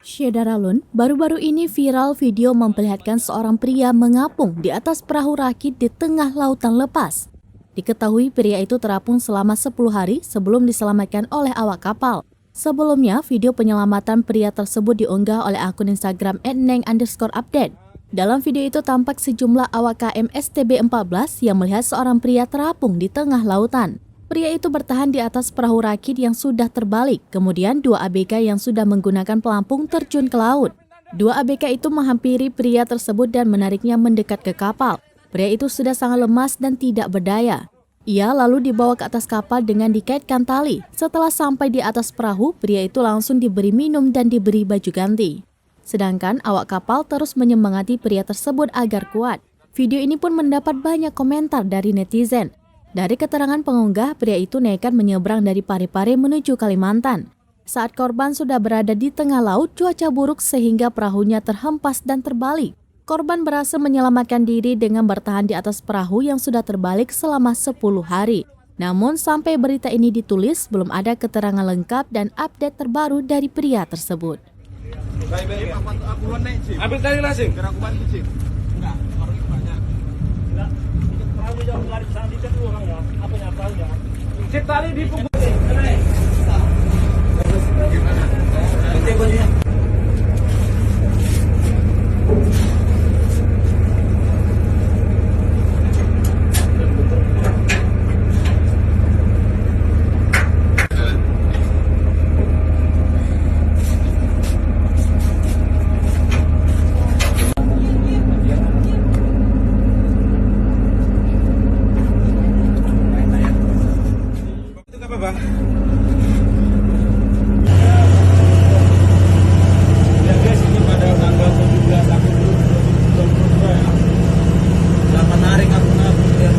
Syedaralun, baru-baru ini viral video memperlihatkan seorang pria mengapung di atas perahu rakit di tengah lautan lepas. Diketahui pria itu terapung selama 10 hari sebelum diselamatkan oleh awak kapal. Sebelumnya, video penyelamatan pria tersebut diunggah oleh akun Instagram @neng_update. Dalam video itu tampak sejumlah awak KM STB14 yang melihat seorang pria terapung di tengah lautan. Pria itu bertahan di atas perahu rakit yang sudah terbalik, kemudian 2 ABK yang sudah menggunakan pelampung terjun ke laut. 2 ABK itu menghampiri pria tersebut dan menariknya mendekat ke kapal. Pria itu sudah sangat lemas dan tidak berdaya. Ia lalu dibawa ke atas kapal dengan dikaitkan tali. Setelah sampai di atas perahu, pria itu langsung diberi minum dan diberi baju ganti. Sedangkan awak kapal terus menyemangati pria tersebut agar kuat. Video ini pun mendapat banyak komentar dari netizen. Dari keterangan pengunggah, pria itu nekat menyeberang dari Parepare menuju Kalimantan. Saat korban sudah berada di tengah laut, cuaca buruk sehingga perahunya terhempas dan terbalik. Korban berhasil menyelamatkan diri dengan bertahan di atas perahu yang sudah terbalik selama 10 hari. Namun sampai berita ini ditulis, belum ada keterangan lengkap dan update terbaru dari pria tersebut. Ambil tali lasing. Enggak, orang itu banyak. Enggak, perahu jauh lari ke sana dikit dulu orang ya. Apanya perahunya? Cek tali di punggung. Gimana? Itu bajunya. Bang. Ya guys, ini pada tanggal 17 Agustus 2022 ya. Sudah menarik akun-akun ya.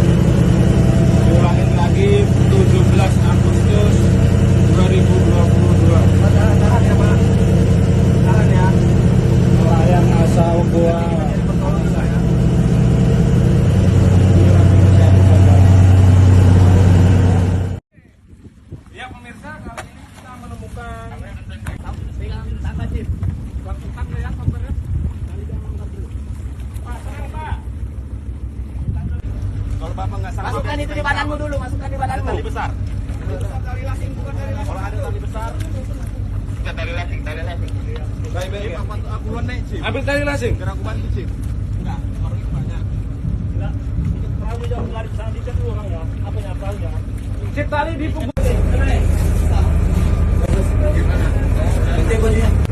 Diulangin lagi 17 Agustus 2022. Tahan ya, Pak. Tahan ya. Nelayan asal gua. Ya pemirsa, kali ini kita menemukan langsung ya kompornya. Pak, serang Pak. Kalau Bapak nggak salah, Masukkan itu di badanmu dulu, masukkan di badanmu. tali besar. Tali lasing, bukan tali lasing. Kalau ada tali besar, Bukan tali lasing, tali lasing. baik-baik ya. Aku luar naik, Cip. Ambil tali lasing. Biar aku bantu, Cip. Enggak, orang itu banyak. Enggak, perahu jauh lari ke sana dikit dulu orang ya. Apanya perahunya? Cek tali di punggung. Gimana? Itu bajunya.